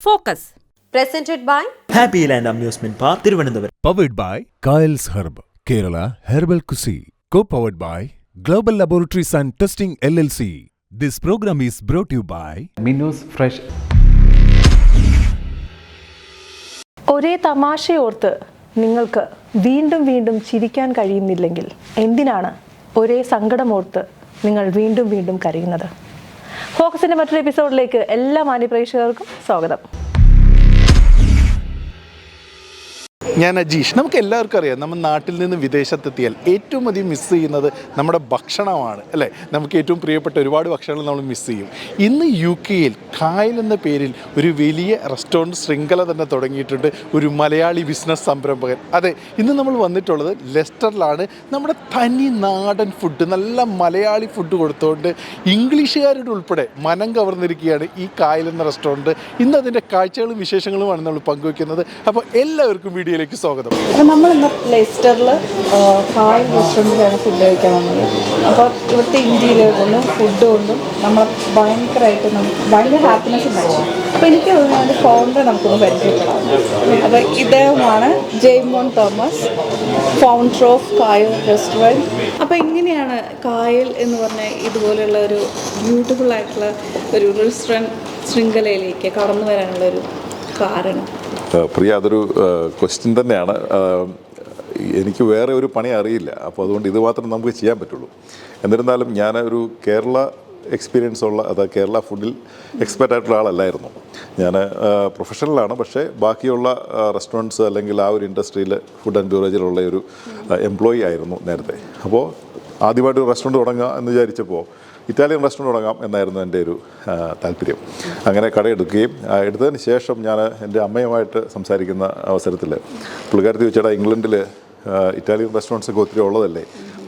Focus. Presented by Happy Land Amusement Park, Thiruvananthapuram. Powered by Kyle's Herb, Kerala Herbal Cuisine. Co-powered by Global Laboratories and Testing LLC. This program is brought to you by Minus Fresh. ഒരേ തമാശയോർത്ത് നിങ്ങൾക്ക് വീണ്ടും വീണ്ടും ചിരിക്കാൻ കഴിയുന്നില്ലെങ്കിൽ എന്തിനാണ് ഒരേ സങ്കടമോർത്ത് നിങ്ങൾ വീണ്ടും വീണ്ടും കരയുന്നത്? ഫോക്കസിന്റെ മറ്റൊരു എപ്പിസോഡിലേക്ക് എല്ലാ മാന്യപ്രേക്ഷകർക്കും സ്വാഗതം. ഞാൻ അജീഷ്. നമുക്ക് എല്ലാവർക്കും അറിയാം, നമ്മൾ നാട്ടിൽ നിന്ന് വിദേശത്തെത്തിയാൽ ഏറ്റവും അധികം മിസ് ചെയ്യുന്നത് നമ്മുടെ ഭക്ഷണമാണ്, അല്ലേ? നമുക്ക് ഏറ്റവും പ്രിയപ്പെട്ട ഒരുപാട് ഭക്ഷണങ്ങൾ നമ്മൾ മിസ് ചെയ്യും. ഇന്ന് UK-യിൽ കായൽ എന്ന പേരിൽ ഒരു വലിയ റെസ്റ്റോറൻറ്റ് ശൃംഖല തന്നെ തുടങ്ങിയിട്ടുണ്ട് ഒരു മലയാളി ബിസിനസ് സംരംഭകൻ. അതെ, ഇന്ന് നമ്മൾ വന്നിട്ടുള്ളത് ലെസ്റ്ററിലാണ്. നമ്മുടെ തനി നാടൻ ഫുഡ്, നല്ല മലയാളി ഫുഡ് കൊടുത്തുകൊണ്ട് ഇംഗ്ലീഷുകാരുടെ ഉൾപ്പെടെ മനം കവർന്നിരിക്കുകയാണ് ഈ കായൽ എന്ന റെസ്റ്റോറൻറ്റ്. ഇന്ന് അതിൻ്റെ കാഴ്ചകളും വിശേഷങ്ങളുമാണ് നമ്മൾ പങ്കുവയ്ക്കുന്നത്. അപ്പോൾ എല്ലാവർക്കും വീഡിയോയിലേക്ക് സ്വാഗതം. അപ്പോൾ നമ്മളിന്ന് ലെസ്റ്ററിൽ കായൽ റെസ്റ്റോറൻറ്റിലാണ് ഫുഡ് കഴിക്കാൻ വന്നത്. അപ്പോൾ ഇവിടുത്തെ ഇൻറ്റീരിയർ കൊണ്ടും ഫുഡ് കൊണ്ടും നമ്മൾ ഭയങ്കര ഹാപ്പിനെസ് ഉണ്ടായിരുന്നു. അപ്പോൾ എനിക്ക് തോന്നുന്നു അതിൻ്റെ ഫൗണ്ടർ നമുക്കൊന്ന് പരിചയപ്പെടാം. അപ്പോൾ ഇദ്ദേഹമാണ് ജെയ്മോൻ തോമസ്, ഫൗണ്ടർ ഓഫ് കായൽ റെസ്റ്റോറൻറ്റ്. അപ്പോൾ ഇങ്ങനെയാണ് കായൽ എന്ന് പറഞ്ഞാൽ ഇതുപോലെയുള്ള ഒരു ബ്യൂട്ടിഫുൾ ആയിട്ടുള്ള ഒരു റെസ്റ്റോറൻറ്റ് ശൃംഖലയിലേക്ക് കടന്നു വരാനുള്ളൊരു കാരണം? പ്രിയ, അതൊരു ക്വസ്റ്റ്യൻ തന്നെയാണ്. എനിക്ക് വേറെ ഒരു പണി അറിയില്ല, അപ്പോൾ അതുകൊണ്ട് ഇത് മാത്രം നമുക്ക് ചെയ്യാൻ പറ്റുള്ളൂ. എന്നിരുന്നാലും ഞാൻ ഒരു കേരള എക്സ്പീരിയൻസ് ഉള്ള, അതായത് കേരള ഫുഡിൽ എക്സ്പെർട്ട് ആയിട്ടുള്ള ആളല്ലായിരുന്നു. ഞാൻ പ്രൊഫഷണലാണ്, പക്ഷേ ബാക്കിയുള്ള റെസ്റ്റോറൻറ്റ്സ് അല്ലെങ്കിൽ ആ ഒരു ഇൻഡസ്ട്രിയിൽ ഫുഡ് ആൻഡ് ബീവറേജിലുള്ള ഒരു എംപ്ലോയി ആയിരുന്നു നേരത്തെ. അപ്പോൾ ആദ്യമായിട്ട് ഒരു റെസ്റ്റോറൻറ്റ് തുടങ്ങുക എന്ന് വിചാരിച്ചപ്പോൾ ഇറ്റാലിയൻ റെസ്റ്റോറൻറ്റ് തുടങ്ങാം എന്നായിരുന്നു എൻ്റെ ഒരു താല്പര്യം. അങ്ങനെ കടയെടുക്കുകയും എടുത്തതിന് ശേഷം ഞാൻ എൻ്റെ അമ്മയുമായിട്ട് സംസാരിക്കുന്ന അവസരത്തിൽ പുള്ളിക്കാരത്തി ചോദിച്ചാൽ ഇംഗ്ലണ്ടിൽ ഇറ്റാലിയൻ റെസ്റ്റോറൻറ്റ്സൊക്കെ ഒത്തിരി ഉള്ളതല്ലേ,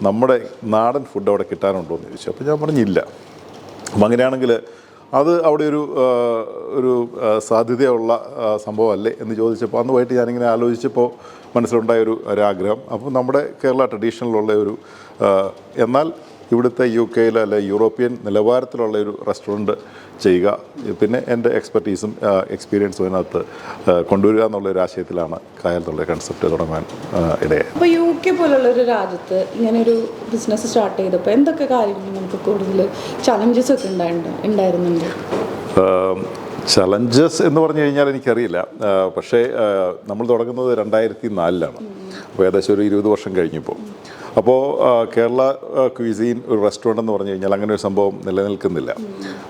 നമ്മുടെ നാടൻ ഫുഡ് അവിടെ കിട്ടാനുണ്ടോ എന്ന് ചോദിച്ചു. അപ്പോൾ ഞാൻ പറഞ്ഞില്ല. അപ്പം അങ്ങനെയാണെങ്കിൽ അത് അവിടെ ഒരു സാധ്യതയുള്ള സംഭവമല്ലേ എന്ന് ചോദിച്ചപ്പോൾ അന്ന് പോയിട്ട് ഞാനിങ്ങനെ ആലോചിച്ചപ്പോൾ മനസ്സിലുണ്ടായ ഒരാഗ്രഹം. അപ്പോൾ നമ്മുടെ കേരള ട്രഡീഷണലുള്ള എന്നാൽ ഇവിടുത്തെ UK-യിൽ അല്ലെ യൂറോപ്യൻ നിലവാരത്തിലുള്ള ഒരു റെസ്റ്റോറൻറ്റ് ചെയ്യുക, പിന്നെ എൻ്റെ എക്സ്പെർട്ടീസും എക്സ്പീരിയൻസും അതിനകത്ത് കൊണ്ടുവരിക എന്നുള്ളൊരു ആശയത്തിലാണ് കായൽ എന്നുള്ള കൺസെപ്റ്റ് തുടങ്ങാൻ ഇടയായി. അപ്പോൾ UK പോലുള്ളൊരു രാജ്യത്ത് ഇങ്ങനെയൊരു ബിസിനസ് സ്റ്റാർട്ട് ചെയ്തപ്പോൾ എന്തൊക്കെ കാര്യങ്ങൾ നമുക്ക് കൂടുതൽ ചലഞ്ചസ് ഒക്കെ ഉണ്ടായിരുന്നുണ്ട്? ചലഞ്ചസ് എന്ന് പറഞ്ഞു കഴിഞ്ഞാൽ എനിക്കറിയില്ല. പക്ഷേ നമ്മൾ തുടങ്ങുന്നത് 2004-ലാണ്. അപ്പോൾ ഏകദേശം ഒരു 20 വർഷം കഴിഞ്ഞപ്പോൾ. അപ്പോൾ കേരള ക്വിസീൻ ഒരു റെസ്റ്റോറൻ്റ് എന്ന് പറഞ്ഞു കഴിഞ്ഞാൽ അങ്ങനെ ഒരു സംഭവം നിലനിൽക്കുന്നില്ല.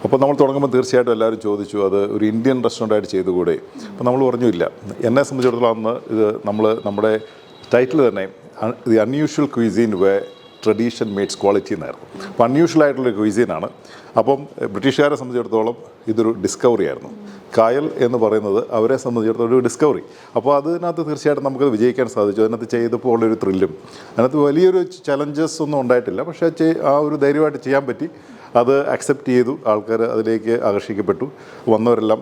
അപ്പോൾ നമ്മൾ തുടങ്ങുമ്പോൾ തീർച്ചയായിട്ടും എല്ലാവരും ചോദിച്ചു അത് ഒരു ഇന്ത്യൻ റെസ്റ്റോറൻ്റായിട്ട് ചെയ്തുകൂടെ. അപ്പോൾ നമ്മൾ പറഞ്ഞു ഇല്ല. എന്നെ സംബന്ധിച്ചിടത്തോളം അന്ന് ഇത് നമ്മുടെ ടൈറ്റിൽ തന്നെ the unusual cuisine way tradition mates quality എന്നായിരുന്നു. അപ്പോൾ അൺയൂഷ്വൽ ആയിട്ടുള്ളൊരു ക്വിസീനാണ്. അപ്പം ബ്രിട്ടീഷുകാരെ സംബന്ധിച്ചിടത്തോളം ഇതൊരു ഡിസ്കവറി ആയിരുന്നു. കായൽ എന്ന് പറയുന്നത് അവരെ സംബന്ധിച്ചിടത്തോളം ഒരു ഡിസ്കവറി. അപ്പോൾ അതിനകത്ത് തീർച്ചയായിട്ടും നമുക്കത് വിജയിക്കാൻ സാധിച്ചു. അതിനകത്ത് ചെയ്തപ്പോൾ ഉള്ളൊരു ത്രില്ലും അതിനകത്ത് വലിയൊരു ചലഞ്ചസ് ഒന്നും ഉണ്ടായിട്ടില്ല. പക്ഷേ ആ ഒരു ധൈര്യമായിട്ട് ചെയ്യാൻ പറ്റി. അത് അക്സെപ്റ്റ് ചെയ്തു. ആൾക്കാർ അതിലേക്ക് ആകർഷിക്കപ്പെട്ടു. വന്നവരെല്ലാം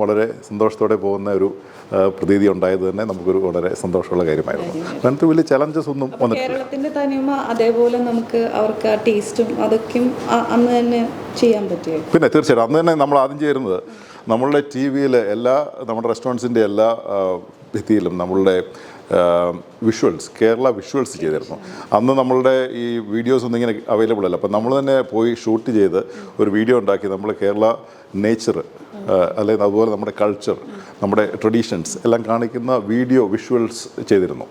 വളരെ സന്തോഷത്തോടെ പോകുന്ന ഒരു പ്രതീതി ഉണ്ടായത് തന്നെ നമുക്കൊരു വളരെ സന്തോഷമുള്ള കാര്യമായിരുന്നു. അങ്ങനത്തെ വലിയ ചലഞ്ചസ് ഒന്നും വന്നിട്ടില്ല. കേരളത്തിൻ്റെ തനിമ അതേപോലെ നമുക്ക് അവർക്ക് ആ ടേസ്റ്റും അതൊക്കെയും അന്ന് തന്നെ ചെയ്യാൻ പറ്റിയോ? പിന്നെ തീർച്ചയായിട്ടും അന്ന് തന്നെ നമ്മൾ ആദ്യം ചേരുന്നത് നമ്മളുടെ TV-യിൽ നമ്മുടെ റെസ്റ്റോറൻറ്റ്സിൻ്റെ എല്ലാ ഭിത്തിയിലും നമ്മളുടെ വിഷ്വൽസ്, കേരള വിഷ്വൽസ് ചെയ്തിരുന്നു. അന്ന് നമ്മളുടെ ഈ വീഡിയോസ് ഒന്നും ഇങ്ങനെ അവൈലബിൾ അല്ല. അപ്പോൾ നമ്മൾ തന്നെ പോയി ഷൂട്ട് ചെയ്ത് ഒരു വീഡിയോ ഉണ്ടാക്കി നമ്മൾ കേരള നേച്ചർ അല്ലെങ്കിൽ അതുപോലെ നമ്മുടെ കൾച്ചർ, നമ്മുടെ ട്രഡീഷൻസ് എല്ലാം കാണിക്കുന്ന വീഡിയോ വിഷ്വൽസ് ചെയ്തിരുന്നു.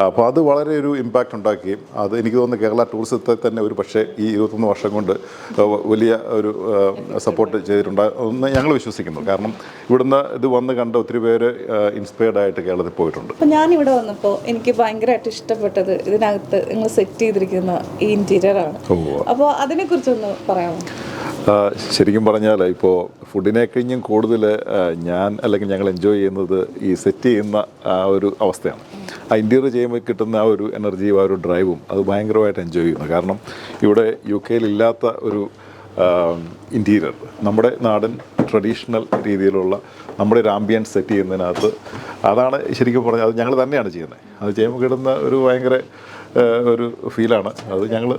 അപ്പോൾ അത് വളരെ ഒരു ഇമ്പാക്റ്റ് ഉണ്ടാക്കുകയും അത് എനിക്ക് തോന്നുന്നു കേരള ടൂറിസത്തെ തന്നെ ഒരു പക്ഷേ ഈ 21 വർഷം കൊണ്ട് വലിയ ഒരു സപ്പോർട്ട് ചെയ്തിട്ടുണ്ടെന്ന് ഞങ്ങൾ വിശ്വസിക്കുന്നു. കാരണം ഇവിടുന്ന് ഇത് വന്ന് കണ്ട ഒത്തിരി പേര് ഇൻസ്പയർഡ് ആയിട്ട് കേരളത്തിൽ പോയിട്ടുണ്ട്. അപ്പോൾ ഞാനിവിടെ വന്നപ്പോൾ എനിക്ക് ഭയങ്കരമായിട്ട് ഇഷ്ടപ്പെട്ടത് ഇതിനകത്ത് നിങ്ങൾ സെറ്റ് ചെയ്തിരിക്കുന്ന ഈ ഇൻറ്റീരിയറാണ്. അപ്പോൾ അതിനെക്കുറിച്ചൊന്ന് പറയാമോ? ശരിക്കും പറഞ്ഞാൽ ഇപ്പോൾ ഫുഡിനെ കഴിഞ്ഞും കൂടുതൽ ഞാൻ അല്ലെങ്കിൽ ഞങ്ങൾ എൻജോയ് ചെയ്യുന്നത് ഈ സെറ്റ് ചെയ്യുന്ന ആ ഒരു അവസ്ഥയാണ്. ആ ഇൻറ്റീരിയർ ചെയ്യുമ്പോൾ കിട്ടുന്ന ആ ഒരു എനർജിയും ആ ഒരു ഡ്രൈവും അത് ഭയങ്കരമായിട്ട് എൻജോയ് ചെയ്യുന്നു. കാരണം ഇവിടെ UK-യിൽ ഇല്ലാത്ത ഒരു ഇൻറ്റീരിയർ, നമ്മുടെ നാടൻ ട്രഡീഷണൽ രീതിയിലുള്ള നമ്മുടെ ഒരു ആംബിയൻസ് സെറ്റ് ചെയ്യുന്നതിനകത്ത് അതാണ് ശരിക്കും പറഞ്ഞാൽ അത് ഞങ്ങൾ തന്നെയാണ് ചെയ്യുന്നത്. അത് ചെയ്യുമ്പോൾ കിട്ടുന്ന ഒരു ഭയങ്കര ഒരു ഫീലാണ്. അത് ഞങ്ങൾ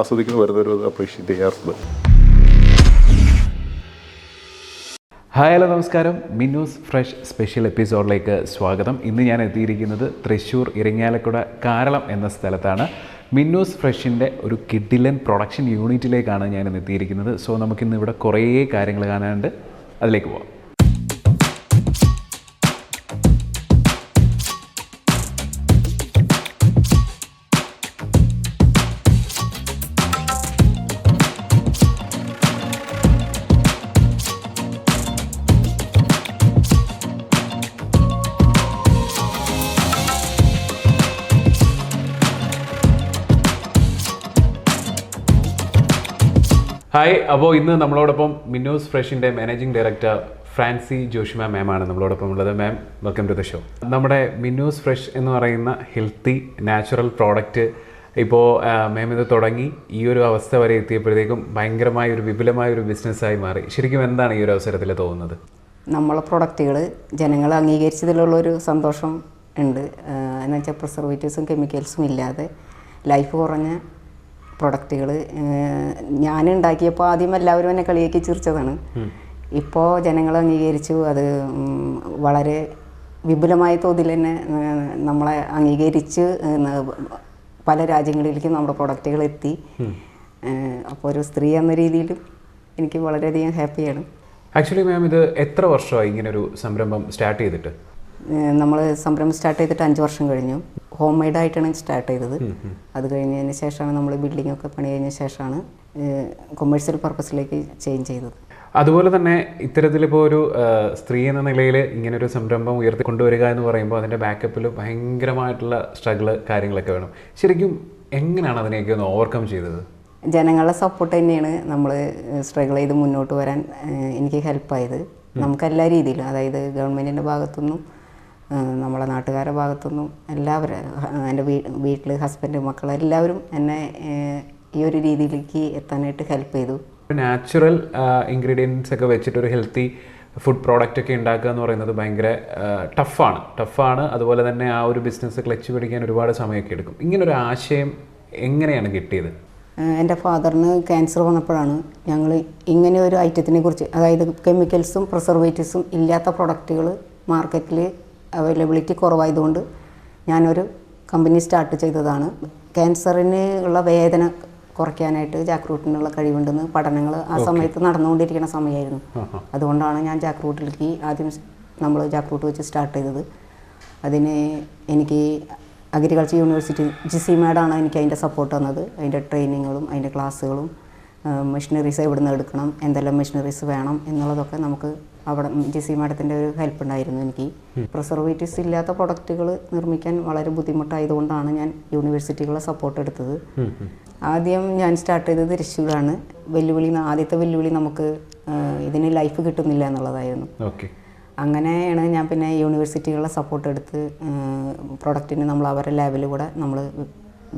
ആസ്വദിക്കുന്ന വരുന്നവരും അത് അപ്രീഷിയേറ്റ് ചെയ്യാറുണ്ട്. ഹായ് ഹലോ നമസ്കാരം. മിന്നൂസ് ഫ്രഷ് സ്പെഷ്യൽ എപ്പിസോഡിലേക്ക് സ്വാഗതം. ഇന്ന് ഞാൻ എത്തിയിരിക്കുന്നത് തൃശ്ശൂർ ഇരിങ്ങാലക്കുട കാരളം എന്ന സ്ഥലത്താണ്. മിന്നൂസ് ഫ്രഷിൻ്റെ ഒരു കിഡിലൻ പ്രൊഡക്ഷൻ യൂണിറ്റിലേക്കാണ് ഞാൻ ഇന്ന് എത്തിയിരിക്കുന്നത്. സോ നമുക്കിന്ന് ഇവിടെ കുറേ കാര്യങ്ങൾ കാണാനുണ്ട്, അതിലേക്ക് പോവാം. ഹായ്, അപ്പോൾ ഇന്ന് നമ്മളോടൊപ്പം മിന്നൂസ് ഫ്രഷിൻ്റെ മാനേജിംഗ് ഡയറക്ടർ ഫ്രാൻസി ജോഷിമ മാം ആണ് നമ്മളോടൊപ്പം ഉള്ളത്. മാം, വെൽക്കം ടു ദ ഷോ. നമ്മുടെ മിന്നൂസ് ഫ്രഷ് എന്ന് പറയുന്ന ഹെൽത്തി നാച്ചുറൽ പ്രോഡക്റ്റ് ഇപ്പോൾ മാം ഇത് തുടങ്ങി ഈ ഒരു അവസ്ഥ വരെ എത്തിയപ്പോഴത്തേക്കും ഭയങ്കരമായ ഒരു വിപുലമായ ഒരു ബിസിനസ്സായി മാറി. ശരിക്കും എന്താണ് ഈ ഒരു അവസരത്തിൽ തോന്നുന്നത്? നമ്മളെ പ്രൊഡക്റ്റുകൾ ജനങ്ങൾ അംഗീകരിച്ചതിലുള്ളൊരു സന്തോഷം ഉണ്ട്. എന്നുവെച്ചാൽ പ്രിസർവേറ്റീവ്സും കെമിക്കൽസും ഇല്ലാതെ ലൈഫ് കുറഞ്ഞ പ്രൊഡക്റ്റുകൾ ഞാൻ ഉണ്ടാക്കിയപ്പോൾ ആദ്യം എല്ലാവരും എന്നെ കളിയാക്കി ചിരിച്ചതാണ്. ഇപ്പോൾ ജനങ്ങൾ അംഗീകരിച്ചു. അത് വളരെ വിപുലമായ തോതിൽ തന്നെ നമ്മളെ അംഗീകരിച്ച് പല രാജ്യങ്ങളിലേക്കും നമ്മുടെ പ്രൊഡക്റ്റുകൾ എത്തി. അപ്പോൾ ഒരു സ്ത്രീ എന്ന രീതിയിലും എനിക്ക് വളരെയധികം ഹാപ്പിയാണ്. ആക്ച്വലി മാം, ഇത് എത്ര വർഷമായി ഇങ്ങനൊരു സംരംഭം സ്റ്റാർട്ട് ചെയ്തിട്ട്? നമ്മൾ സംരംഭം സ്റ്റാർട്ട് ചെയ്തിട്ട് 5 വർഷം കഴിഞ്ഞു. ഹോം മെയ്ഡായിട്ടാണ് സ്റ്റാർട്ട് ചെയ്തത്. അത് കഴിഞ്ഞതിന് ശേഷമാണ് നമ്മൾ ബിൽഡിംഗ് ഒക്കെ പണി കഴിഞ്ഞ ശേഷമാണ് കൊമേഴ്സ്യൽ പർപ്പസിലേക്ക് ചേഞ്ച് ചെയ്തത്. അതുപോലെ തന്നെ ഇത്തരത്തിലിപ്പോൾ ഒരു സ്ത്രീ എന്ന നിലയിൽ ഇങ്ങനൊരു സംരംഭം ഉയർത്തി കൊണ്ടുവരിക എന്ന് പറയുമ്പോൾ അതിൻ്റെ ബാക്കപ്പിൽ ഭയങ്കരമായിട്ടുള്ള സ്ട്രഗിള് കാര്യങ്ങളൊക്കെ വേണം. ശരിക്കും എങ്ങനെയാണ് അതിനെയൊക്കെ ഒന്ന് ഓവർകം ചെയ്തത്? ജനങ്ങളുടെ സപ്പോർട്ട് തന്നെയാണ് നമ്മൾ സ്ട്രഗിൾ ചെയ്ത് മുന്നോട്ട് വരാൻ എനിക്ക് ഹെൽപ്പായത്. നമുക്കെല്ലാ രീതിയിലും, അതായത് ഗവൺമെൻറ്റിൻ്റെ ഭാഗത്തുനിന്നും നമ്മളെ നാട്ടുകാരുടെ ഭാഗത്തുനിന്നും എല്ലാവരും, എൻ്റെ വീട്ടിൽ ഹസ്ബൻഡ്, മക്കൾ എല്ലാവരും എന്നെ ഈ ഒരു രീതിയിലേക്ക് എത്താനായിട്ട് ഹെൽപ്പ് ചെയ്തു. നാച്ചുറൽ ഇൻഗ്രീഡിയൻസ് ഒക്കെ വെച്ചിട്ടൊരു ഹെൽത്തി ഫുഡ് പ്രോഡക്റ്റ് ഒക്കെ ഉണ്ടാക്കുക എന്ന് പറയുന്നത് ഭയങ്കര ടഫാണ്. അതുപോലെ തന്നെ ആ ഒരു ബിസിനസ് ക്ലച്ച് പിടിക്കാൻ ഒരുപാട് സമയമൊക്കെ എടുക്കും. ഇങ്ങനൊരു ആശയം എങ്ങനെയാണ് കിട്ടിയത്? എൻ്റെ ഫാദറിന് ക്യാൻസർ വന്നപ്പോഴാണ് ഞങ്ങൾ ഇങ്ങനെ ഒരു ഐറ്റത്തിനെ കുറിച്ച്, അതായത് കെമിക്കൽസും പ്രിസർവേറ്റീവ്സും ഇല്ലാത്ത പ്രൊഡക്റ്റുകൾ മാർക്കറ്റിൽ അവൈലബിലിറ്റി കുറവായതുകൊണ്ട് ഞാനൊരു കമ്പനി സ്റ്റാർട്ട് ചെയ്തതാണ്. ക്യാൻസറിന് ഉള്ള വേദന കുറയ്ക്കാനായിട്ട് ജാക്ക് റൂട്ടിനുള്ള കഴിവുണ്ടെന്ന് പഠനങ്ങൾ ആ സമയത്ത് നടന്നുകൊണ്ടിരിക്കുന്ന സമയമായിരുന്നു. അതുകൊണ്ടാണ് ഞാൻ ജാക്ക് റൂട്ടിലേക്ക് ആദ്യം നമ്മൾ ജാക്ക് റൂട്ട് വെച്ച് സ്റ്റാർട്ട് ചെയ്തത്. അതിന് എനിക്ക് അഗ്രികൾച്ചർ യൂണിവേഴ്സിറ്റി ജിസിമാഡാണ് എനിക്ക് അതിൻ്റെ സപ്പോർട്ട് തന്നത്. അതിൻ്റെ ട്രെയിനിങ്ങുകളും അതിൻ്റെ ക്ലാസ്സുകളും മെഷീനറീസ് എവിടെ നിന്ന് എടുക്കണം, എന്തെല്ലാം മെഷീനറീസ് വേണം എന്നുള്ളതൊക്കെ നമുക്ക് അവിടെ ജിസി മാഡത്തിൻ്റെ ഒരു ഹെൽപ്പ് ഉണ്ടായിരുന്നു എനിക്ക്. പ്രിസർവേറ്റീവ്സ് ഇല്ലാത്ത പ്രൊഡക്റ്റുകൾ നിർമ്മിക്കാൻ വളരെ ബുദ്ധിമുട്ടായതുകൊണ്ടാണ് ഞാൻ യൂണിവേഴ്സിറ്റികളെ സപ്പോർട്ട് എടുത്തത്. ആദ്യം ഞാൻ സ്റ്റാർട്ട് ചെയ്തത് തൃശ്ശൂരാണ്. ആദ്യത്തെ വെല്ലുവിളി നമുക്ക് ഇതിന് ലൈഫ് കിട്ടുന്നില്ല എന്നുള്ളതായിരുന്നു. അങ്ങനെയാണ് ഞാൻ പിന്നെ യൂണിവേഴ്സിറ്റികളുടെ സപ്പോർട്ട് എടുത്ത് പ്രൊഡക്റ്റിന് നമ്മൾ അവരുടെ ലാബിൽ കൂടെ നമ്മൾ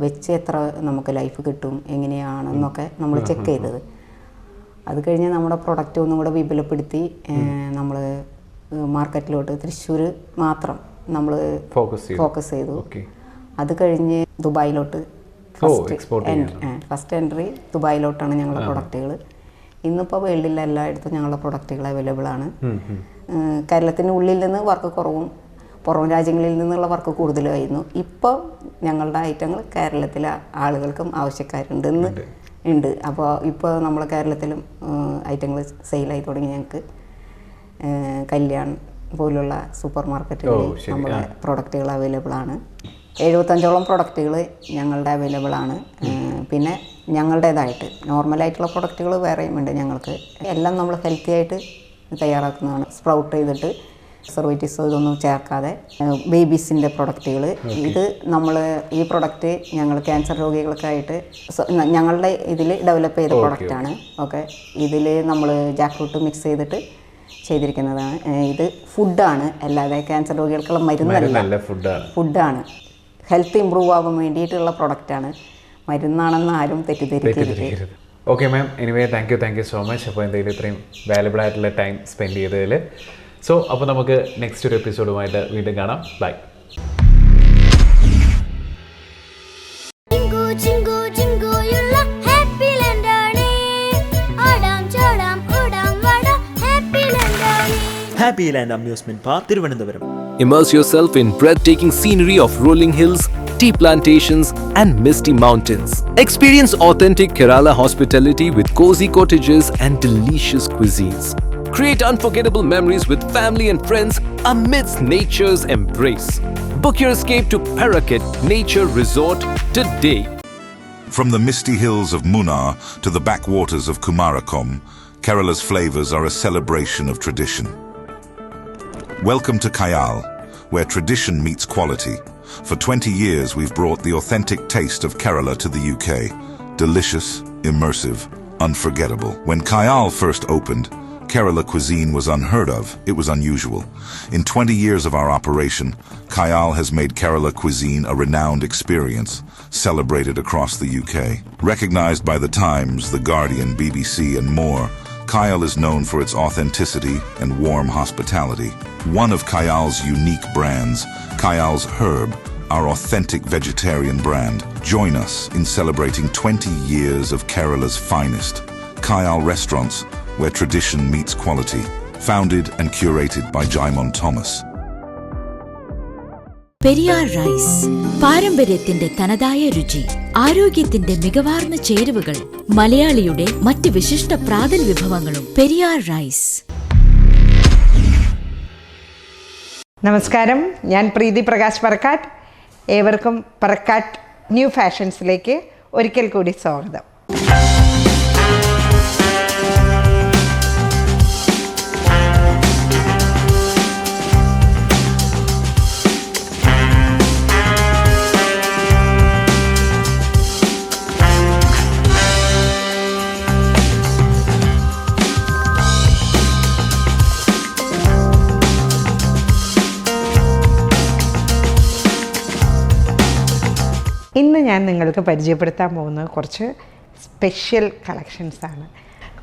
വെച്ച് എത്ര നമുക്ക് ലൈഫ് കിട്ടും എങ്ങനെയാണെന്നൊക്കെ നമ്മൾ ചെക്ക് ചെയ്തത്. അത് കഴിഞ്ഞ് നമ്മുടെ പ്രൊഡക്റ്റ് ഒന്നും കൂടെ വിപുലപ്പെടുത്തി നമ്മൾ മാർക്കറ്റിലോട്ട് തൃശ്ശൂർ മാത്രം നമ്മൾ ഫോക്കസ് ചെയ്തു. അത് കഴിഞ്ഞ് ദുബായിലോട്ട് ഫസ്റ്റ് എൻട്രി ദുബായിലോട്ടാണ് ഞങ്ങളുടെ പ്രൊഡക്റ്റുകൾ. ഇന്നിപ്പോൾ വേൾഡിൽ എല്ലായിടത്തും ഞങ്ങളുടെ പ്രൊഡക്റ്റുകൾ അവൈലബിൾ ആണ്. കേരളത്തിൻ്റെ ഉള്ളിൽ നിന്ന് വർക്ക് കുറവും പുറം രാജ്യങ്ങളിൽ നിന്നുള്ള വർക്ക് കൂടുതലായിരുന്നു. ഇപ്പോൾ ഞങ്ങളുടെ ഐറ്റങ്ങൾ കേരളത്തിലെ ആളുകൾക്കും ആവശ്യക്കാരുണ്ട്. അപ്പോൾ ഇപ്പോൾ നമ്മൾ കേരളത്തിലും ഐറ്റങ്ങൾ സെയിലായി തുടങ്ങി. ഞങ്ങൾക്ക് കല്യാൺ പോലുള്ള സൂപ്പർ മാർക്കറ്റുകളിൽ നമ്മുടെ പ്രൊഡക്റ്റുകൾ അവൈലബിൾ ആണ്. 75ഓളം പ്രൊഡക്റ്റുകൾ ഞങ്ങളുടെ അവൈലബിൾ ആണ്. പിന്നെ ഞങ്ങളുടേതായിട്ട് നോർമലായിട്ടുള്ള പ്രൊഡക്റ്റുകൾ വേറെയും ഉണ്ട് ഞങ്ങൾക്ക്. എല്ലാം നമ്മൾ ഹെൽത്തി ആയിട്ട് തയ്യാറാക്കുന്നതാണ്. സ്പ്രൗട്ട് ചെയ്തിട്ട് പ്രിസർവേറ്റീവ്സ് ഇതൊന്നും ചേർക്കാതെ ബേബീസിൻ്റെ പ്രൊഡക്റ്റുകൾ. ഇത് നമ്മൾ ഈ പ്രൊഡക്റ്റ് ഞങ്ങൾ ക്യാൻസർ രോഗികൾക്കായിട്ട് ഞങ്ങളുടെ ഇതിൽ ഡെവലപ്പ് ചെയ്ത പ്രൊഡക്റ്റാണ്. ഓക്കെ, ഇതിൽ നമ്മൾ ജാക്ക് ഫ്രൂട്ട് മിക്സ് ചെയ്തിട്ട് ചെയ്തിരിക്കുന്നതാണ്. ഇത് ഫുഡാണ്, അല്ലാതെ ക്യാൻസർ രോഗികൾക്കുള്ള മരുന്നല്ല, ഫുഡാണ്. ഹെൽത്ത് ഇമ്പ്രൂവ് ആവാൻ വേണ്ടിയിട്ടുള്ള പ്രൊഡക്റ്റാണ്. മരുന്നാണെന്ന് ആരും തെറ്റിദ്ധരിക്കരുത്. Okay ma'am, anyway thank you so much. അപ്പോൾ എന്തെങ്കിലും ഇത്രയും വാല്യുബിൾ ആയിട്ടുള്ള ടൈം സ്പെൻഡ് ചെയ്തതിൽ. സോ അപ്പോൾ നമുക്ക് നെക്സ്റ്റ് ഒരു എപ്പിസോഡുമായിട്ട് വീണ്ടും കാണാം. Bye. Happy Land. Happy Land amusement park Thiruvananthapuram. Immerse yourself in breathtaking scenery of rolling hills, tea plantations, and misty mountains. Experience authentic Kerala hospitality with cozy cottages and delicious cuisines. Create unforgettable memories with family and friends amidst nature's embrace. Book your escape to Paraket Nature Resort today. From the misty hills of Munnar to the backwaters of Kumarakom, Kerala's flavors are a celebration of tradition. Welcome to Kayal, where tradition meets quality. For 20 years, we've brought the authentic taste of Kerala to the UK. Delicious, immersive, unforgettable. When Kayal first opened, Kerala cuisine was unheard of. It was unusual. In 20 years of our operation, Kayal has made Kerala cuisine a renowned experience, celebrated across the UK. Recognized by The Times, The Guardian, BBC, and more, Kayal is known for its authenticity and warm hospitality. One of Kayal's unique brands, Kayal's Herb, our authentic vegetarian brand. Join us in celebrating 20 years of Kerala's finest. Kayal Restaurants, where tradition meets quality. Founded and curated by Jaimon Thomas. Periyar rice, പാരമ്പര്യത്തിന്റെ തനതായ രുചി, ആരോഗ്യത്തിന്റെ മികവാർന്ന ചേരുവകൾ, മലയാളിയുടെ മറ്റ് വിശിഷ്ട പ്രാതൽ വിഭവങ്ങളും. പെരിയാർ റൈസ്. നമസ്കാരം, ഞാൻ പ്രീതി പ്രകാശ് പറക്കാട്ട്. ഏവർക്കും പറക്കാട്ട് ന്യൂ ഫാഷൻസിലേക്ക് ഒരിക്കൽ കൂടി സ്വാഗതം. ഇന്ന് ഞാൻ നിങ്ങൾക്ക് പരിചയപ്പെടുത്താൻ പോകുന്നത് കുറച്ച് സ്പെഷ്യൽ കളക്ഷൻസാണ്.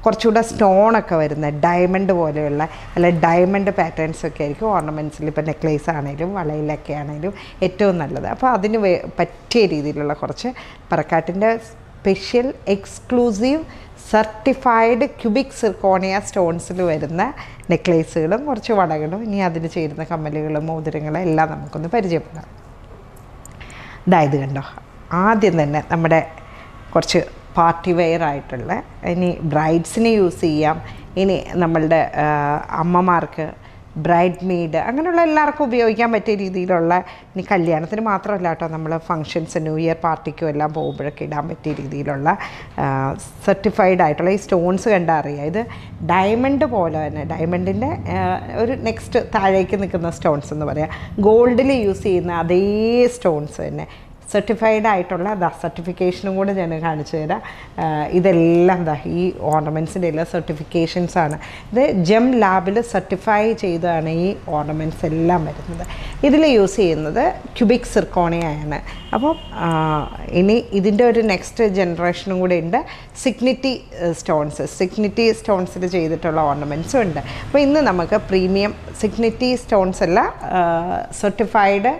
കുറച്ചുകൂടെ സ്റ്റോണൊക്കെ വരുന്ന ഡയമണ്ട് പോലെയുള്ള അല്ല ഡയമണ്ട് പാറ്റേൺസൊക്കെ ആയിരിക്കും ഓർണമെൻറ്റ്സിൽ. ഇപ്പോൾ നെക്ലേസ് ആണെങ്കിലും വളയിലൊക്കെ ആണെങ്കിലും ഏറ്റവും നല്ലത്. അപ്പോൾ അതിന് പറ്റിയ രീതിയിലുള്ള കുറച്ച് പറക്കാട്ടിൻ്റെ special exclusive certified cubic zirconia സ്റ്റോൺസിൽ വരുന്ന നെക്ലേസുകളും കുറച്ച് വളകളും ഇനി അതിന് ചേരുന്ന കമ്മലുകളും മോതിരങ്ങളും എല്ലാം നമുക്കൊന്ന് പരിചയപ്പെടാം. ഇതായത് കണ്ടോ, ആദ്യം തന്നെ നമ്മുടെ കുറച്ച് പാർട്ടി വെയർ ആയിട്ടുള്ള, ഇനി ബ്രൈഡ്സിന് യൂസ് ചെയ്യാം, ഇനി നമ്മളുടെ അമ്മമാർക്ക്, ബ്രൈഡ് മെയ്ഡ്, അങ്ങനെയുള്ള എല്ലാവർക്കും ഉപയോഗിക്കാൻ പറ്റിയ രീതിയിലുള്ള, ഇനി കല്യാണത്തിന് മാത്രമല്ല കേട്ടോ, നമ്മൾ ഫങ്ഷൻസ് ന്യൂ ഇയർ പാർട്ടിക്കും എല്ലാം പോകുമ്പോഴൊക്കെ ഇടാൻ പറ്റിയ രീതിയിലുള്ള സർട്ടിഫൈഡ് ആയിട്ടുള്ള ഈ സ്റ്റോൺസ് കണ്ടാൽ അറിയാം. ഇത് ഡയമണ്ട് പോലെ തന്നെ, ഡയമണ്ടിൻ്റെ ഒരു നെക്സ്റ്റ് താഴേക്ക് നിൽക്കുന്ന സ്റ്റോൺസ് എന്ന് പറയാം. ഗോൾഡിൽ യൂസ് ചെയ്യുന്ന അതേ സ്റ്റോൺസ് തന്നെ സർട്ടിഫൈഡ് ആയിട്ടുള്ള സർട്ടിഫിക്കേഷനും കൂടെ ഞാൻ കാണിച്ചു തരാം. ഇതെല്ലാം ഈ ഓർണമെൻറ്റ്സിൻ്റെ എല്ലാ സർട്ടിഫിക്കേഷൻസാണ്. ഇത് ജെം ലാബിൽ സർട്ടിഫൈ ചെയ്താണ് ഈ ഓർണമെൻറ്റ്സ് എല്ലാം വരുന്നത്. ഇതിൽ യൂസ് ചെയ്യുന്നത് ക്യൂബിക് സിർക്കോണിയാണ്. അപ്പോൾ ഇനി ഇതിൻ്റെ ഒരു നെക്സ്റ്റ് ജനറേഷനും കൂടെ ഉണ്ട്. സിഗ്നിറ്റി സ്റ്റോൺസിൽ ചെയ്തിട്ടുള്ള ഓർണമെൻറ്റ്സും ഉണ്ട്. അപ്പോൾ ഇന്ന് നമുക്ക് പ്രീമിയം സിഗ്നിറ്റി സ്റ്റോൺസ് അല്ല, certified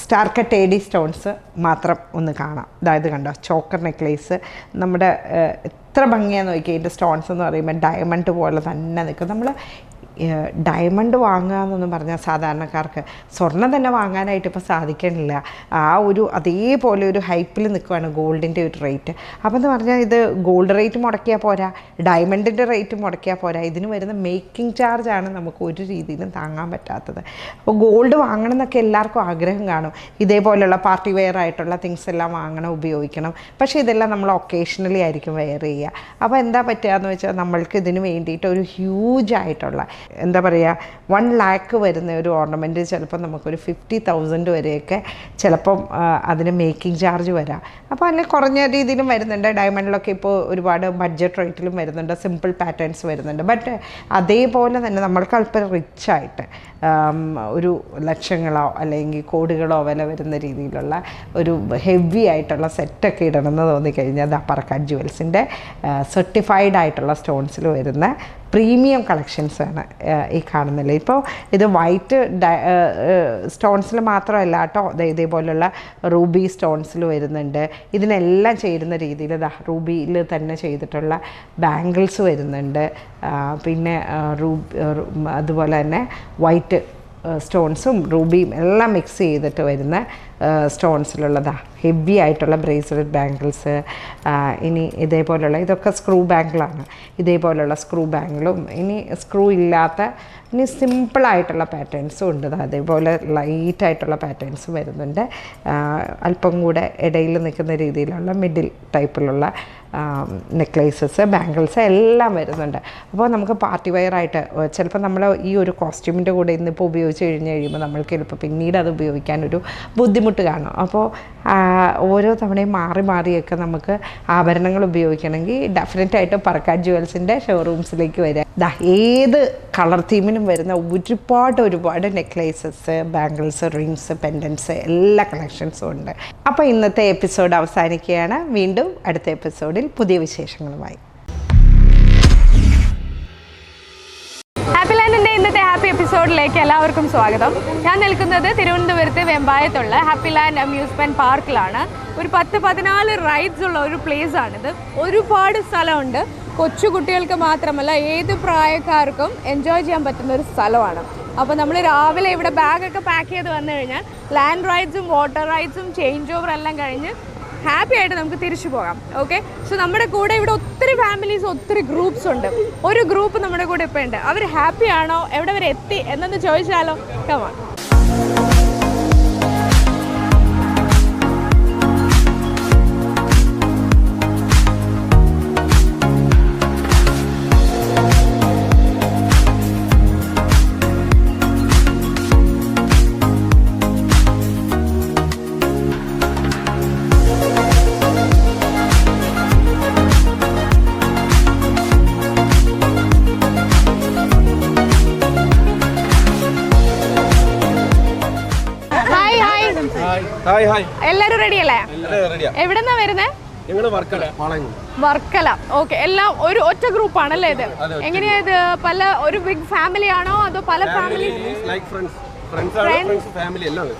star cut AD stones മാത്രം ഒന്ന് കാണാം. അതായത് കണ്ടോ, ചോക്കർ നെക്ലേസ്, നമ്മുടെ എത്ര ഭംഗിയാന്ന് നോക്കിയാൽ ഇതിൻ്റെ സ്റ്റോൺസ് എന്ന് പറയുമ്പോൾ ഡയമണ്ട് പോലെ തന്നെ നിൽക്കും. നമ്മൾ ഡയമണ്ട് വാങ്ങുക എന്നൊന്നും പറഞ്ഞാൽ സാധാരണക്കാർക്ക് സ്വർണ്ണം തന്നെ വാങ്ങാനായിട്ട് ഇപ്പോൾ സാധിക്കണില്ല. ആ ഒരു അതേപോലെ ഒരു ഹൈപ്പിൽ നിൽക്കുകയാണ് ഗോൾഡിൻ്റെ ഒരു റേറ്റ്. അപ്പോൾ എന്ന് പറഞ്ഞാൽ ഇത് ഗോൾഡ് റേറ്റ് മുടക്കിയാൽ പോരാ, ഡയമണ്ടിൻ്റെ റേറ്റ് മുടക്കിയാൽ പോരാ, ഇതിന് വരുന്ന മേക്കിംഗ് ചാർജാണ് നമുക്ക് ഒരു രീതിയിലും താങ്ങാൻ പറ്റാത്തത്. അപ്പോൾ ഗോൾഡ് വാങ്ങണം എന്നൊക്കെ എല്ലാവർക്കും ആഗ്രഹം കാണും, ഇതേപോലെയുള്ള പാർട്ടി വെയർ ആയിട്ടുള്ള തിങ്സ് എല്ലാം വാങ്ങണം, ഉപയോഗിക്കണം. പക്ഷേ ഇതെല്ലാം നമ്മൾ ഒക്കേഷണലി ആയിരിക്കും വെയർ ചെയ്യുക. അപ്പോൾ എന്താ പറ്റുകയെന്ന് വെച്ചാൽ നമ്മൾക്ക് ഇതിന് വേണ്ടിയിട്ട് ഒരു ഹ്യൂജ് ആയിട്ടുള്ള, എന്താ പറയുക, 1 lakh വരുന്ന ഒരു ഓർണമെൻറ്റ് ചിലപ്പോൾ നമുക്കൊരു 50,000 വരെയൊക്കെ ചിലപ്പം അതിന് മേക്കിംഗ് ചാർജ് വരാം. അപ്പോൾ അല്ലെങ്കിൽ കുറഞ്ഞ രീതിയിലും വരുന്നുണ്ട്. ഡയമണ്ടിലൊക്കെ ഇപ്പോൾ ഒരുപാട് ബഡ്ജറ്റ് റേറ്റിലും വരുന്നുണ്ട്, സിമ്പിൾ പാറ്റേൺസ് വരുന്നുണ്ട്. ബട്ട് അതേപോലെ തന്നെ നമ്മൾക്ക് അല്പം റിച്ചായിട്ട് ഒരു ലക്ഷങ്ങളോ അല്ലെങ്കിൽ കോടികളോ വില വരുന്ന രീതിയിലുള്ള ഒരു ഹെവി ആയിട്ടുള്ള സെറ്റൊക്കെ ഇടണമെന്ന് തോന്നിക്കഴിഞ്ഞാൽ പറക്കാട്ട് ജുവൽസിൻ്റെ സർട്ടിഫൈഡ് ആയിട്ടുള്ള സ്റ്റോൺസിൽ വരുന്ന പ്രീമിയം കളക്ഷൻസാണ് ഈ കാണുന്നില്ല. ഇപ്പോൾ ഇത് വൈറ്റ് സ്റ്റോൺസിൽ മാത്രമല്ല കേട്ടോ, ഇതേപോലുള്ള റൂബി സ്റ്റോൺസിൽ വരുന്നുണ്ട്. ഇതിനെല്ലാം ചേരുന്ന രീതിയിൽ റൂബിയിൽ തന്നെ ചെയ്തിട്ടുള്ള ബാംഗിൾസ് വരുന്നുണ്ട്. പിന്നെ അതുപോലെ തന്നെ വൈറ്റ് സ്റ്റോൺസും റൂബിയും എല്ലാം മിക്സ് ചെയ്തിട്ട് വരുന്ന സ്റ്റോൺസിലുള്ളതാ ഹെവി ആയിട്ടുള്ള ബ്രേസ്ലെറ്റ് ബാംഗിൾസ്. ഇനി ഇതേപോലുള്ള ഇതൊക്കെ സ്ക്രൂ ബാംഗിളാണ്. ഇതേപോലുള്ള സ്ക്രൂ ബാംഗിളും ഇനി സ്ക്രൂ ഇല്ലാത്ത ഇനി സിമ്പിളായിട്ടുള്ള പാറ്റേൺസും ഉണ്ട്. അതേപോലെ ലൈറ്റായിട്ടുള്ള പാറ്റേൺസും വരുന്നുണ്ട്. അല്പം കൂടെ ഇടയിൽ നിൽക്കുന്ന രീതിയിലുള്ള മിഡിൽ ടൈപ്പിലുള്ള നെക്ലേസസ് ബാംഗിൾസ് എല്ലാം വരുന്നുണ്ട്. അപ്പോൾ നമുക്ക് പാർട്ടി വെയറായിട്ട് ചിലപ്പോൾ നമ്മൾ ഈ ഒരു കോസ്റ്റ്യൂമിൻ്റെ കൂടെ ഇന്നിപ്പോൾ ഉപയോഗിച്ച് കഴിയുമ്പോൾ നമ്മൾക്ക് ചിലപ്പോൾ പിന്നീട് അത് ഉപയോഗിക്കാനൊരു ബുദ്ധിമുട്ട് കാണും. അപ്പോൾ ഓരോ തവണയും മാറി മാറിയൊക്കെ നമുക്ക് ആഭരണങ്ങൾ ഉപയോഗിക്കണമെങ്കിൽ ഡെഫിനറ്റായിട്ട് പറക്കാട് ജുവൽസിൻ്റെ ഷോറൂംസിലേക്ക് വരിക. ഏത് കളർ തീമിനും വരുന്ന ഒരുപാട് നെക്ലേസസ്, ബാംഗിൾസ്, റിങ്സ്, പെൻഡൻസ് എല്ലാ കളക്ഷൻസും ഉണ്ട്. അപ്പോൾ ഇന്നത്തെ എപ്പിസോഡ് അവസാനിക്കുകയാണ്. വീണ്ടും അടുത്ത എപ്പിസോഡിൽ പുതിയ വിശേഷങ്ങളുമായി. ഹാപ്പി ലാൻഡിൻ്റെ ഇന്നത്തെ ഹാപ്പി എപ്പിസോഡിലേക്ക് എല്ലാവർക്കും സ്വാഗതം. ഞാൻ നിൽക്കുന്നത് തിരുവനന്തപുരത്ത് വെമ്പായത്തുള്ള ഹാപ്പി ലാൻഡ് അമ്യൂസ്മെൻറ്റ് പാർക്കിലാണ്. ഒരു 10-14 റൈഡ്സ് ഉള്ള ഒരു പ്ലേസാണിത്. ഒരുപാട് സ്ഥലമുണ്ട്. കൊച്ചു കുട്ടികൾക്ക് മാത്രമല്ല ഏത് പ്രായക്കാർക്കും എൻജോയ് ചെയ്യാൻ പറ്റുന്ന ഒരു സ്ഥലമാണ്. അപ്പോൾ നമ്മൾ രാവിലെ ഇവിടെ ബാഗൊക്കെ പാക്ക് ചെയ്ത് വന്നു കഴിഞ്ഞാൽ ലാൻഡ് റൈഡ്സും വാട്ടർ റൈഡ്സും ചേഞ്ച് ഓവർ എല്ലാം കഴിഞ്ഞ് ഹാപ്പി ആയിട്ട് നമുക്ക് തിരിച്ചു പോകാം. ഓക്കെ, സോ നമ്മുടെ കൂടെ ഇവിടെ ഒത്തിരി ഫാമിലീസ്, ഒത്തിരി ഗ്രൂപ്പ്സ് ഉണ്ട്. ഒരു ഗ്രൂപ്പ് നമ്മുടെ കൂടെ ഇപ്പോൾ ഉണ്ട്. അവർ ഹാപ്പി ആണോ, എവിടെ വരെ എത്തി എന്നൊന്ന് ചോദിച്ചാലോ? കമാ. എല്ലാരും റെഡി അല്ലേ? എവിടെന്നാ വരുന്നേ? വർക്കല. ഓക്കെ, എല്ലാം ഒരു ഒറ്റ ഗ്രൂപ്പ് ആണല്ലേ ഇത്? എങ്ങനെയാ ഇത്? ഒരു ബിഗ് ഫാമിലി ആണോ അതോ പല ഫാമിലി?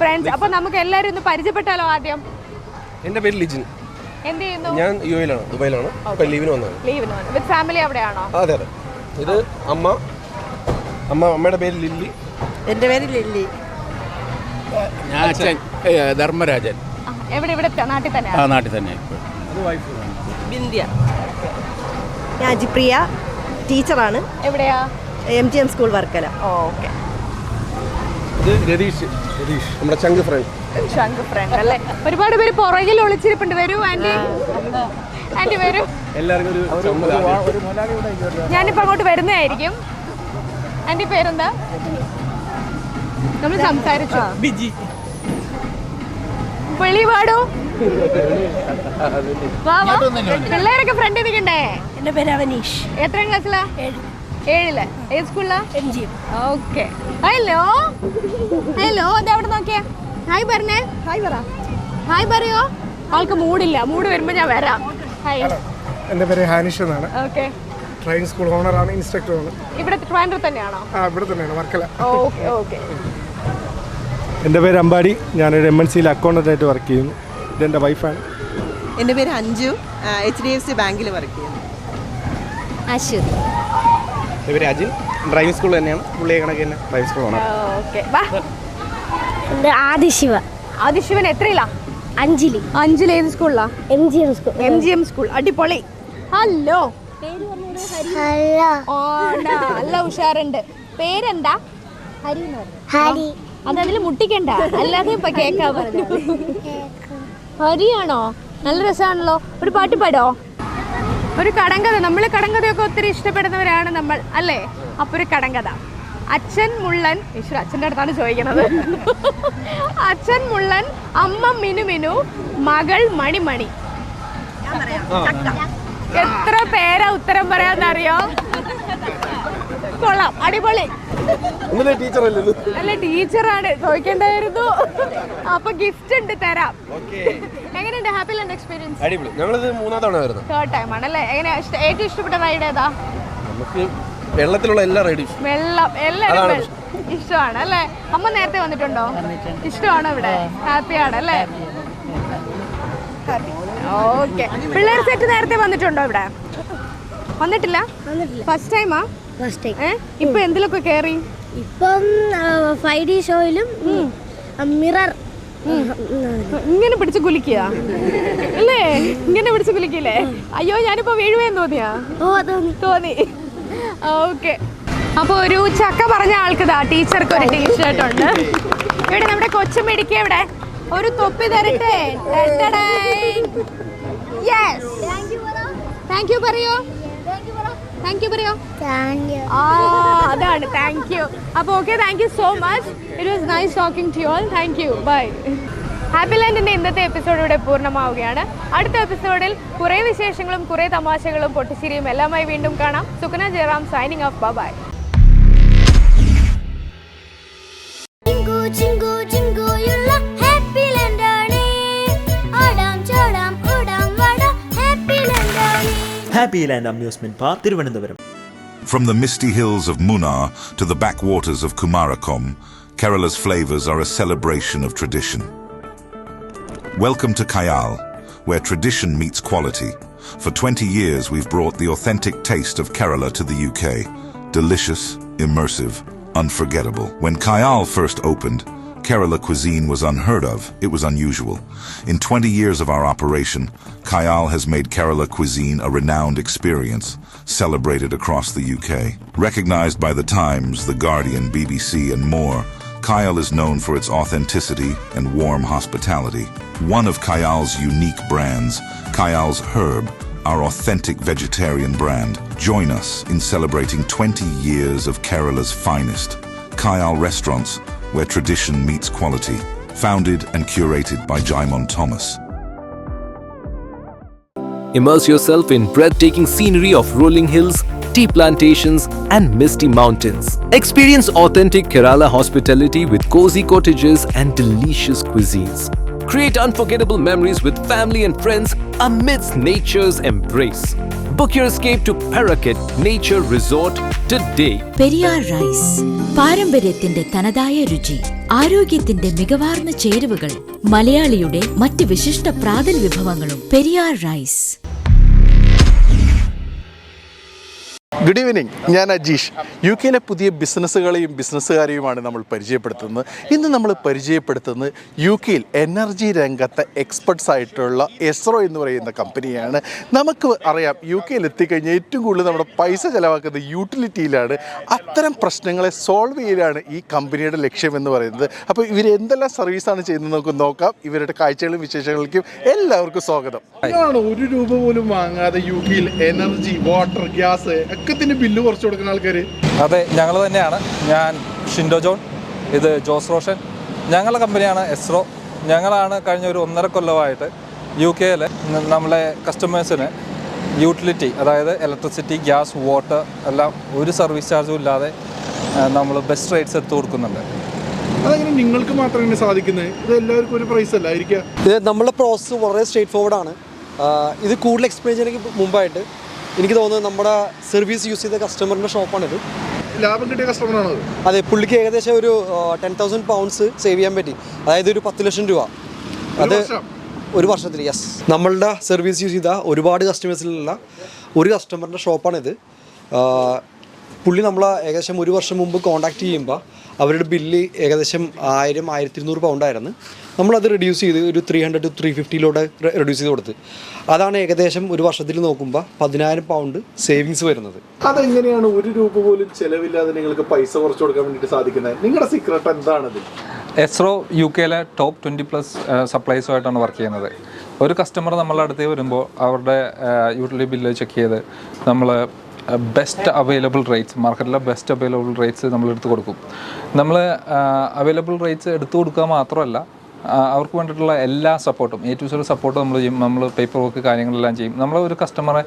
ഫ്രണ്ട്സ്. അപ്പൊ നമുക്ക് എല്ലാരും ഒന്ന് പരിചയപ്പെട്ടാലോ ആദ്യം? എന്റെ പേര് ലിജിൻ. എന്ത് ചെയ്യുന്നു? ഞാൻ യുഎയിലാണ്, ദുബായിലാണ്. ലീവിന് വന്നത്. വിത്ത് ഫാമിലി അവിടെയാണോ? അതെ. ഇത് അമ്മയുടെ പേര് ലില്ലി. എന്റെ പേര് ലില്ലി. ഞാൻ അച്ഛൻ ധർമ്മരാജൻ. ഇവിടെ നാട്ടിൽ തന്നെ? നാട്ടിൽ തന്നെ. ബിന്ദിയ. ഞാൻ അജിപ്രിയ, ടീച്ചറാണ്. എവിടെയാ? MGM school Varkala. ഓക്കെ. ഇത് രതീഷ്, നമ്മുടെ ചങ്ക് ഫ്രണ്ട് അല്ലേ? ഒരുപാട് പേര് പുറകിൽ ഒളിച്ചിരിപ്പുണ്ട്. വരൂ ആന്റി, ആന്റി വരൂ. ഞാനിപ്പോ അങ്ങോട്ട് വരുന്നതായിരിക്കും. ആന്റി പേരെന്താ? നമ്മൾ സംസാരിച്ചു. ബിജി. വെളി പാടോ? പിള്ളേരൊക്കെ ഫ്രണ്ട് നിൽക്കണ്ടേ? എന്റെ പേര് അവനീഷ്. എത്രാം ക്ലാസ്സിലാ? 7. ഏത് സ്കൂളിലാ? MGM. ഓക്കെ. ഹലോ അത് എവിടെ നോക്കിയേ? ഹായ് പറഞ്ഞേ. ഹായ് പറയോ? ആൾക്ക് മൂടില്ല. മൂഡ് വരുമ്പോ ഞാൻ വരാം. ഹായ്. എന്റെ പേര് ഹാനിഷ് എന്നാണ്. ഓക്കെ. ഡ്രൈവിംഗ് സ്കൂൾ ഓണറാണ്, ഇൻസ്ട്രക്ടറാണ്. ഇവിടെ ട്രിവാൻഡ്രത്ത് തന്നെയാണോ? ഇവിടെ തന്നെയാണ്, വർക്കല. ഓക്കെ. എൻ്റെ പേര് അമ്പാടി. ഞാനൊരു MNCയിൽ അക്കൗണ്ടൻ്റായിട്ട് വർക്ക് ചെയ്യുന്നു. ഇതെൻ്റെ വൈഫാണ്. എൻ്റെ പേര് അഞ്ജു, HDFC ബാങ്കിൽ വർക്ക് ചെയ്യുന്നു. എൻ്റെ പേര് അജിൻ, ഡ്രൈവിംഗ് സ്കൂൾ തന്നെയാണ്. പുള്ളിയെ കണക്ക് തന്നെ ഡ്രൈവിംഗ് സ്കൂൾ ഓണർ. ഓക്കെ. ആദിശിവൻ എത്രയിലാ? 5. ഏത് സ്കൂളിലാ? MGM school. അടിപൊളി. ഹലോ. നല്ല ഉഷാറുണ്ട്. പേരെന്താ? ഹരി. അതതിൽ മുട്ടിക്കണ്ട, അല്ലാതെ ഇപ്പൊ കേക്കാ പറഞ്ഞു. ഹരിയാണോ? നല്ല രസമാണല്ലോ. ഒരു പാട്ട് പാടോ? ഒരു കടങ്കഥ. നമ്മൾ കടങ്കഥയൊക്കെ ഒത്തിരി ഇഷ്ടപ്പെടുന്നവരാണ് നമ്മൾ, അല്ലേ? അപ്പൊ ഒരു കടങ്കഥ. അച്ഛൻ മുള്ളൻ, അച്ഛൻ്റെ അടുത്താണ് ചോദിക്കുന്നത്. അച്ഛൻ മുള്ളൻ, അമ്മ മിനുമിനു, മകൾ മണിമണി. എത്ര പേരാ ഉത്തരം പറയാന്നറിയോ? കൊള്ളാം, അടിപൊളി. അല്ല, ടീച്ചറാണ്, ചോദിക്കേണ്ടായിരുന്നു. അപ്പൊ ഗിഫ്റ്റ് ഉണ്ട്, തരാം. എങ്ങനെയുണ്ട് ഹാപ്പി ലാൻഡ് എക്സ്പീരിയൻസ്? അടിപൊളി. ഞങ്ങളിത് 3ാം തവണ വരുന്നത്. 3rd ടൈം ആണല്ലേ? എങ്ങനെയാ? ഏറ്റവും ഇഷ്ടപ്പെട്ട റൈഡ് ഏതാ? നമുക്ക് വെള്ളത്തിലുള്ള എല്ലാ റൈഡും വെള്ളം എല്ലാവരും ഇഷ്ടമാണ് അല്ലേ? അമ്മ നേരത്തെ വന്നിട്ടുണ്ടോ? ഇഷ്ടമാണോ ഇവിടെ? ഹാപ്പിയാണ് അല്ലേ? ഓക്കെ. പിള്ളേർ സെറ്റ് നേരത്തെ വന്നിട്ടുണ്ടോ ഇവിടെ? വന്നിട്ടില്ല. ഫസ്റ്റ് ടൈമാ? ഇപ്പൊ എന്തിലൊക്കെ കേറി? ഇപ്പം 5D ഷോയിലും മിറർ ഇങ്ങനെ പിടിച്ച് കുലിക്കുക അല്ലേ? ഇങ്ങനെ പിടിച്ച് കുലിക്കില്ലേ? അയ്യോ ഞാനിപ്പോ വീഴുവേന്ന് തോന്നിയാ? തോന്നി. ഓക്കെ. അപ്പൊ ഒരു ചക്ക പറഞ്ഞ ആൾക്ക് ടീച്ചർക്ക് ഒരു ടീഷർട്ട് ഉണ്ട്. ഇവിടെ നമ്മുടെ കൊച്ചു മിടിക്ക് ഇവിടെ ഒരു തൊപ്പി തരട്ടെ. താങ്ക് യു പറയോ? താങ്ക് യു പറയോ? അതാണ് താങ്ക് യു. അപ്പോൾ okay, thank you so much. It was nice talking to you all. Thank you. Bye. Happy ലാൻഡിൻ്റെ ഇന്നത്തെ എപ്പിസോഡ് ഇവിടെ പൂർണ്ണമാവുകയാണ്. അടുത്ത എപ്പിസോഡിൽ കുറേ വിശേഷങ്ങളും കുറേ തമാശകളും പൊട്ടിച്ചിരിയും എല്ലാമായി വീണ്ടും കാണാം. Sukanya Jayaram signing off. Bye. Happy Land amusement park Thiruvananthapuram. From the misty hills of Munnar to the backwaters of Kumarakom, Kerala's flavors are a celebration of tradition. Welcome to Kayal, where tradition meets quality. For 20 years, we've brought the authentic taste of Kerala to the UK. Delicious, immersive, unforgettable. When Kayal first opened, Kerala cuisine was unheard of. It was unusual. In 20 years of our operation, Kayal has made Kerala cuisine a renowned experience, celebrated across the UK. Recognized by The Times, The Guardian, BBC, and more, Kayal is known for its authenticity and warm hospitality. One of Kayal's unique brands, Kayal's Herb, our authentic vegetarian brand. Join us in celebrating 20 years of Kerala's finest. Kayal Restaurants, where tradition meets quality. Founded and curated by Jaimon Thomas. Immerse yourself in breathtaking scenery of rolling hills, tea plantations, and misty mountains. Experience authentic Kerala hospitality with cozy cottages and delicious cuisines. Create unforgettable memories with family and friends amidst nature's embrace. Book your escape to Paraket Nature Resort today. Periyar rice, പാരമ്പര്യത്തിന്റെ തനതായ രുചി, ആരോഗ്യത്തിന്റെ മികവാർന്ന ചേരുവകൾ, മലയാളിയുടെ മറ്റ് വിശിഷ്ട പ്രാതൽ വിഭവങ്ങളും. പെരിയാർ റൈസ്. ഗുഡ് ഈവനിങ്, ഞാൻ അജീഷ്. യു കെയിലെ പുതിയ ബിസിനസ്സുകളെയും ബിസിനസ്സുകാരെയുമാണ് നമ്മൾ പരിചയപ്പെടുത്തുന്നത്. ഇന്ന് നമ്മൾ പരിചയപ്പെടുത്തുന്നത് യു കെയിൽ എനർജി രംഗത്തെ എക്സ്പെർട്സ് ആയിട്ടുള്ള എസ്റോ എന്ന് പറയുന്ന കമ്പനിയാണ്. നമുക്ക് അറിയാം, യു കെയിൽ എത്തിക്കഴിഞ്ഞാൽ ഏറ്റവും കൂടുതൽ നമ്മുടെ പൈസ ചിലവാക്കുന്നത് യൂട്ടിലിറ്റിയിലാണ്. അത്തരം പ്രശ്നങ്ങളെ സോൾവ് ചെയ്യലാണ് ഈ കമ്പനിയുടെ ലക്ഷ്യമെന്ന് പറയുന്നത്. അപ്പോൾ ഇവർ എന്തെല്ലാം സർവീസാണ് ചെയ്യുന്നത് നമുക്ക് നോക്കാം. ഇവരുടെ കാഴ്ചകളും വിശേഷങ്ങളിലേക്കും എല്ലാവർക്കും സ്വാഗതം. ₹1 പോലും വാങ്ങാതെ യു കെയിൽ എനർജി, വാട്ടർ, ഗ്യാസ് ത്തിന് ബില്ല് കുറച്ച് കൊടുക്കുന്ന ആൾക്കാർ? അതെ, ഞങ്ങൾ തന്നെയാണ്. ഞാൻ ഷിൻഡോ ജോൺ, ഇത് ജോസ് റോഷൻ. ഞങ്ങളുടെ കമ്പനിയാണ് എസ്റോ. ഞങ്ങളാണ് കഴിഞ്ഞ ഒരു 1.5 കൊല്ലമായിട്ട് യു കെയിൽ നമ്മളെ കസ്റ്റമേഴ്സിന് യൂട്ടിലിറ്റി, അതായത് ഇലക്ട്രിസിറ്റി, ഗ്യാസ്, വാട്ടർ എല്ലാം ഒരു സർവീസ് ചാർജും ഇല്ലാതെ നമ്മൾ ബെസ്റ്റ് റേറ്റ്സ് എടുത്തു കൊടുക്കുന്നുണ്ട്. അതെങ്ങനെ നിങ്ങൾക്ക് മാത്രമേ സാധിക്കുന്നത്? ഇത് എല്ലാവർക്കും ഒരു പ്രൈസ് അല്ല ആയിരിക്കാം. ഇത് നമ്മുടെ പ്രോസസ്സ് വളരെ സ്ട്രേറ്റ് ഫോർവേഡാണ്. ഇത് കൂടുതൽ എക്സ്പ്ലെയിൻ ചെയ്യുന്നതിന് മുമ്പായിട്ട് എനിക്ക് തോന്നുന്നത് നമ്മുടെ സർവീസ് യൂസ് ചെയ്ത കസ്റ്റമറിൻ്റെ ഷോപ്പാണിത്. ലാഭം കിട്ടിയ കസ്റ്റമറാണോ? അതെ, പുള്ളിക്ക് ഏകദേശം ഒരു 10,000 pounds സേവ് ചെയ്യാൻ പറ്റി. അതായത് ഒരു 10 ലക്ഷം രൂപ അത് ഒരു വർഷത്തിൽ. യെസ്, നമ്മളുടെ സർവീസ് യൂസ് ചെയ്ത ഒരുപാട് കസ്റ്റമേഴ്സിലുള്ള ഒരു കസ്റ്റമറിൻ്റെ ഷോപ്പാണിത്. പുള്ളി നമ്മളെ ഏകദേശം 1 വർഷം മുമ്പ് കോൺടാക്ട് ചെയ്യുമ്പോൾ അവരുടെ ബില്ല് ഏകദേശം 1,200 പൗണ്ടായിരുന്നു. നമ്മളത് റെഡ്യൂസ് ചെയ്ത് ഒരു 300 to 350 റെഡ്യൂസ് ചെയ്ത് കൊടുത്ത്. അതാണ് ഏകദേശം ഒരു വർഷത്തിൽ നോക്കുമ്പോൾ 10,000 pound സേവിങ്സ് വരുന്നത്. അതെങ്ങനെയാണ് ₹1 പോലും ചിലവില്ലാതെ നിങ്ങൾക്ക് പൈസ കുറച്ച് കൊടുക്കാൻ വേണ്ടിയിട്ട് സാധിക്കുന്നത്? നിങ്ങളുടെ സീക്രട്ട് എന്താണത്? എസ്റോ യു കെയിലെ ടോപ്പ് 20+ സപ്ലൈസുമായിട്ടാണ് വർക്ക് ചെയ്യുന്നത്. ഒരു കസ്റ്റമർ നമ്മളെ അടുത്ത് വരുമ്പോൾ അവരുടെ യൂട്ടിലിറ്റി ബില്ല് ചെക്ക് ചെയ്ത് നമ്മൾ ബെസ്റ്റ് അവൈലബിൾ റേറ്റ്സ്, മാർക്കറ്റിലെ ബെസ്റ്റ് അവൈലബിൾ റേറ്റ്സ് നമ്മൾ എടുത്തു കൊടുക്കും. നമ്മൾ അവൈലബിൾ റേറ്റ്സ് എടുത്തു കൊടുക്കുക മാത്രമല്ല, അവർക്ക് വേണ്ടിയിട്ടുള്ള എല്ലാ സപ്പോർട്ടും, A to Z സപ്പോർട്ട് നമ്മൾ ചെയ്യും. നമ്മൾ പേപ്പർ വർക്ക് കാര്യങ്ങളെല്ലാം ചെയ്യും. നമ്മൾ ഒരു കസ്റ്റമറെ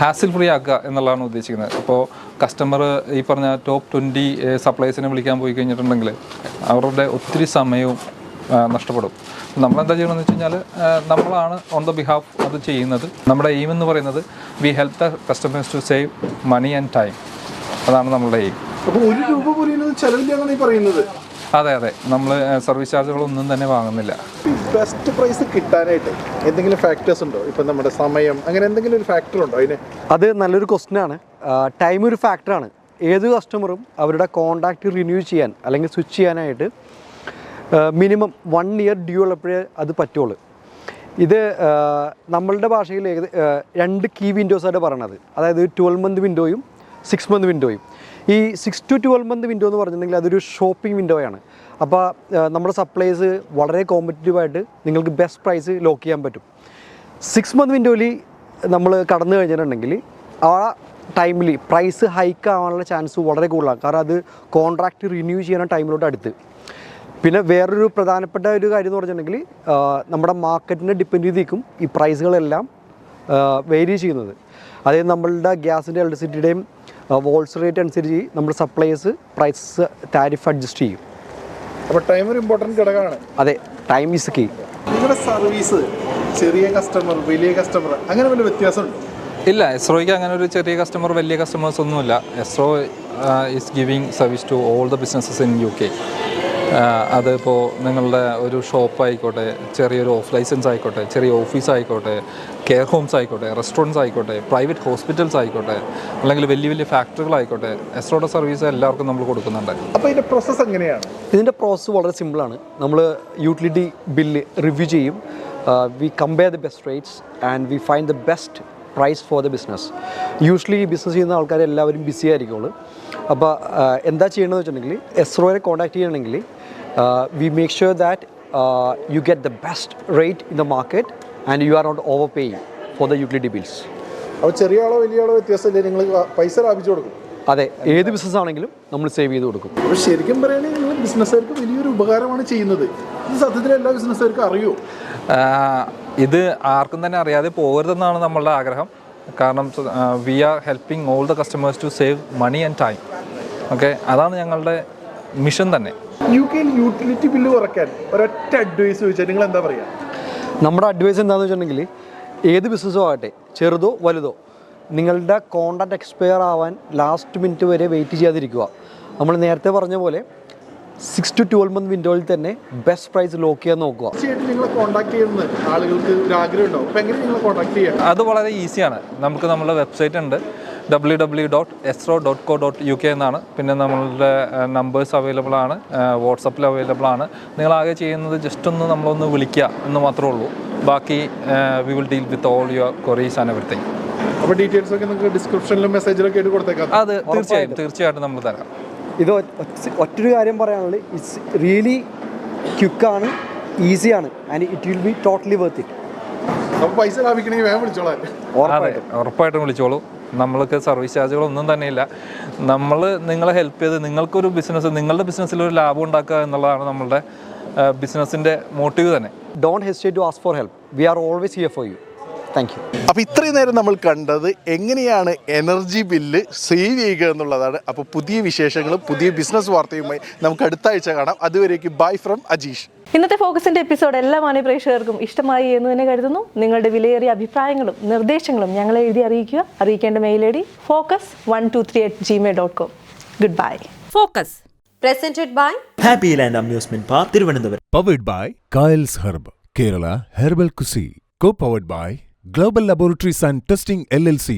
ഹാസിൽ ഫ്രീ ആക്കുക എന്നുള്ളതാണ് ഉദ്ദേശിക്കുന്നത്. അപ്പോൾ കസ്റ്റമർ ഈ പറഞ്ഞ ടോപ്പ് 20 സപ്ലൈസിനെ വിളിക്കാൻ പോയി കഴിഞ്ഞിട്ടുണ്ടെങ്കിൽ അവരുടെ ഒത്തിരി സമയവും നഷ്ടപ്പെടും. നമ്മളെന്താ ചെയ്യണമെന്ന് വെച്ച് കഴിഞ്ഞാൽ നമ്മളാണ് ഓൺ ദ ബിഹാഫ് അത് ചെയ്യുന്നത്. നമ്മുടെ എയിം എന്ന് പറയുന്നത് we help the customers to save money and time. അതാണ് നമ്മളുടെ എയിം. അപ്പോൾ 1 രൂപ പോലും ചെലവില്ലാന്നാണ് ഈ പറയുന്നത്. അതെ അതെ, നമ്മൾ സർവീസ് ചാർജുകളൊന്നും തന്നെ വാങ്ങുന്നില്ല. ബെസ്റ്റ് പ്രൈസ് കിട്ടാനായിട്ട് എന്തെങ്കിലും ഫാക്ടേഴ്സ് ഉണ്ടോ? ഇപ്പം നമ്മുടെ സമയം അങ്ങനെ എന്തെങ്കിലും ഒരു ഫാക്ടർ ഉണ്ടോ അതിന്? അത് നല്ലൊരു ക്വസ്റ്റ്യനാണ്. ടൈം ഒരു ഫാക്ടറാണ്. ഏത് കസ്റ്റമറും അവരുടെ കോൺടാക്റ്റ് റിന്യൂ ചെയ്യാൻ അല്ലെങ്കിൽ സ്വിച്ച് ചെയ്യാനായിട്ട് മിനിമം 1 ഇയർ ഡ്യൂ ഉള്ളപ്പോഴേ അത് പറ്റുള്ളൂ. ഇത് നമ്മളുടെ ഭാഷയിൽ 2 കീ വിൻഡോസായിട്ട് പറയണത്. അതായത് 12 മന്ത് വിൻഡോയും 6 മന്ത് വിൻഡോയും. ഈ 6 to 12 മന്ത് വിൻഡോ എന്ന് പറഞ്ഞിട്ടുണ്ടെങ്കിൽ അതൊരു ഷോപ്പിംഗ് വിൻഡോയാണ്. അപ്പോൾ നമ്മുടെ സപ്ലൈസ് വളരെ കോമ്പറ്റീവായിട്ട് നിങ്ങൾക്ക് ബെസ്റ്റ് പ്രൈസ് ലോക്ക് ചെയ്യാൻ പറ്റും. 6 മന്ത് വിൻഡോയിൽ നമ്മൾ കടന്നു കഴിഞ്ഞിട്ടുണ്ടെങ്കിൽ ആ ടൈമിൽ പ്രൈസ് ഹൈക്ക് ആവാനുള്ള ചാൻസ് വളരെ കൂടുതലാണ്. കാരണം അത് കോൺട്രാക്റ്റ് റിന്യൂ ചെയ്യാൻ ടൈമിലോട്ട് അടുത്ത്. പിന്നെ വേറൊരു പ്രധാനപ്പെട്ട ഒരു കാര്യം എന്ന് പറഞ്ഞിട്ടുണ്ടെങ്കിൽ നമ്മുടെ മാർക്കറ്റിനെ ഡിപ്പെൻഡ് ചെയ്തിരിക്കും ഈ പ്രൈസുകളെല്ലാം വേരി ചെയ്യുന്നത്. അതായത് നമ്മളുടെ ഗ്യാസിൻ്റെ ഇലക്ട്രിസിറ്റിയുടെയും വോൾസ് റേറ്റ് അനുസരിച്ച് നമ്മുടെ സപ്ലൈസ് പ്രൈസ് ടാരിഫ് അഡ്ജസ്റ്റ് ചെയ്യും. അപ്പോൾ ടൈം ഒരു ഇമ്പോർട്ടൻറ്റ് ഘടകമാണ്. അതെ, ടൈം ഈസ് കീ. നിങ്ങളുടെ സർവീസ് ചെറിയ കസ്റ്റമർ വലിയ കസ്റ്റമർ അങ്ങനെ വല്ല വ്യത്യാസമുണ്ടോ? ഇല്ല, എസ്രോയ്ക്ക് അങ്ങനെ ഒരു ചെറിയ കസ്റ്റമർ വലിയ കസ്റ്റമേഴ്സ് ഒന്നുമില്ല. എസ്രോ is giving service to all the businesses in UK. അതിപ്പോൾ നിങ്ങളുടെ ഒരു ഷോപ്പ് ആയിക്കോട്ടെ, ചെറിയൊരു ഓഫ് ലൈസൻസ് ആയിക്കോട്ടെ, ചെറിയ ഓഫീസ് ആയിക്കോട്ടെ, കെയർ ഹോംസ് ആയിക്കോട്ടെ, റെസ്റ്റോറൻറ്റ്സ് ആയിക്കോട്ടെ, പ്രൈവറ്റ് ഹോസ്പിറ്റൽസ് ആയിക്കോട്ടെ, അല്ലെങ്കിൽ വലിയ വലിയ ഫാക്ടറികളായിക്കോട്ടെ, എസ്രോയുടെ സർവീസ് എല്ലാവർക്കും നമ്മൾ കൊടുക്കുന്നുണ്ട്. അപ്പോൾ ഇതിൻ്റെ പ്രോസസ്സ് എങ്ങനെയാണ്? ഇതിൻ്റെ പ്രോസസ്സ് വളരെ സിമ്പിളാണ്. നമ്മൾ യൂട്ടിലിറ്റി ബില്ല് റിവ്യൂ ചെയ്യും. We compare the best rates and we find the best price for the business. Usually business ചെയ്യുന്ന ആൾക്കാർ എല്ലാവരും ബിസി ആയിരിക്കുള്ളൂ. അപ്പോൾ എന്താ ചെയ്യണമെന്ന് വെച്ചിട്ടുണ്ടെങ്കിൽ എസ്രോയെ കോൺടാക്ട് ചെയ്യണമെങ്കിൽ we make sure that you get the best rate in the market and you are not overpaying for the utility bills. അപ്പോൾ ചെറിയ ആളോ വലിയ ആളോ വ്യത്യാസമില്ല, നിങ്ങൾ പൈസ ലാഭിച്ചു കൊടുക്കും. അതെ, ഏത് ബിസിനസ് ആണെങ്കിലും നമ്മൾ സേവ് ചെയ്ത് കൊടുക്കും. അപ്പോൾ ശരിക്കും പറയുകയാണെങ്കിൽ നിങ്ങൾ ബിസിനസ്സുകാർക്ക് വലിയൊരു ഉപകാരമാണ് ചെയ്യുന്നത്. ഇത് സത്യത്തിൽ എല്ലാ ബിസിനസ്സുകാർക്കും അറിയുമോ? ഇത് ആർക്കും തന്നെ അറിയാതെ പോകരുതെന്നാണ് നമ്മളുടെ ആഗ്രഹം. കാരണം we are helping all the customers to save money and time. Okay, അതാണ് ഞങ്ങളുടെ മിഷൻ തന്നെ. UK യൂട്ടിലിറ്റി ബില്ല് കുറയ്ക്കാൻ ഒരൊറ്റ അഡ്വൈസ് ചോദിച്ചാൽ നിങ്ങൾ എന്താ പറയുക? നമ്മുടെ അഡ്വൈസ് എന്താണെന്ന് വെച്ചിട്ടുണ്ടെങ്കിൽ ഏത് ബിസിനസ്സോ ആകട്ടെ, ചെറുതോ വലുതോ, നിങ്ങളുടെ കോൺട്രാക്ട് എക്സ്പയർ ആവാൻ ലാസ്റ്റ് മിനിറ്റ് വരെ വെയിറ്റ് ചെയ്യാതിരിക്കുക. നമ്മൾ നേരത്തെ പറഞ്ഞ പോലെ 6 to 12 മന്ത് വിൻഡോയിൽ തന്നെ ബെസ്റ്റ് പ്രൈസ് ലോക്ക് ചെയ്യാൻ നോക്കുക. തീർച്ചയായിട്ടും നിങ്ങളെ കോൺടാക്ട് ചെയ്യുന്ന ആളുകൾക്ക് ഒരു ആഗ്രഹം ഉണ്ടാവും. അപ്പോൾ എങ്ങനെ നിങ്ങളെ കോൺടാക്ട് ചെയ്യാം? അത് വളരെ ഈസിയാണ്. നമുക്ക് നമ്മുടെ വെബ്സൈറ്റ് ഉണ്ട്, www.esro.co.uk എന്നാണ്. പിന്നെ നമ്മളുടെ നമ്പേഴ്സ് അവൈലബിൾ ആണ്, വാട്സപ്പിൽ അവൈലബിൾ ആണ്. നിങ്ങളാകെ ചെയ്യുന്നത് ജസ്റ്റ് ഒന്ന് നമ്മളൊന്ന് വിളിക്കുക എന്ന് മാത്രമേ ഉള്ളൂ. ബാക്കി we will deal with all your queries and everything. അപ്പോൾ ഡീറ്റെയിൽസ് ഒക്കെ നിങ്ങൾക്ക് ഡിസ്ക്രിപ്ഷനിലും മെസ്സേജിലൊക്കെ ആയിട്ട് കൊടുത്തേക്കാം. അത് തീർച്ചയായിട്ടും നമ്മൾ തരാം. ഇത് ഒറ്റൊരു കാര്യം പറയാനുള്ളത്, ഇറ്റ്സ് റിയലി ക്വിക്കാണ്, ഈസിയാണ് and it will be totally worth it. അപ്പോൾ പൈസ ലാഭിക്കണമെങ്കിൽ വേഗം വിളിച്ചോളാം. ഉറപ്പായിട്ടും വിളിച്ചോളൂ. നമ്മൾക്ക് സർവീസ് ചാർജുകളൊന്നും തന്നെയില്ല. നമ്മൾ നിങ്ങളെ ഹെൽപ്പ് ചെയ്ത് നിങ്ങൾക്കൊരു ബിസിനസ്, നിങ്ങളുടെ ബിസിനസ്സിലൊരു ലാഭം ഉണ്ടാക്കുക എന്നുള്ളതാണ് നമ്മളുടെ ബിസിനസ്സിൻ്റെ മോട്ടീവ് തന്നെ. Don't hesitate to ask for help. We are always here for you. Thank you. അപ്പോൾ ഇത്രയും നേരം നമ്മൾ കണ്ടത് എങ്ങനെയാണ് എനർജി ബില്ല് സേവ് ചെയ്യുക എന്നുള്ളതാണ്. അപ്പോൾ പുതിയ വിശേഷങ്ങളും പുതിയ ബിസിനസ് വാർത്തയുമായി നമുക്ക് അടുത്ത ആഴ്ച കാണാം. അതുവരേക്ക് ബൈ ഫ്രം അജീഷ്. ഇന്നത്തെ ഫോക്കസിന്റെ എപ്പിസോഡ് എല്ലാ മാന്യപ്രേക്ഷകർക്കും ഇഷ്ടമായി എന്ന് തന്നെ കരുതുന്നു. നിങ്ങളുടെ വിലയേറിയ അഭിപ്രായങ്ങളും നിർദ്ദേശങ്ങളും ഞങ്ങളെ എഴുതി അറിയിക്കുക. അറിയിക്കേണ്ട mail I D focus123@gmail.com. Good bye. Focus presented by Happy Land Amusement Park, Thiruvananthapuram. Powered by Kyle's Herb, Kerala Herbal Cuisine. Co-powered by Global Laboratories and Testing LLC.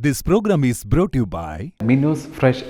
This program is brought to you by Minnows Fresh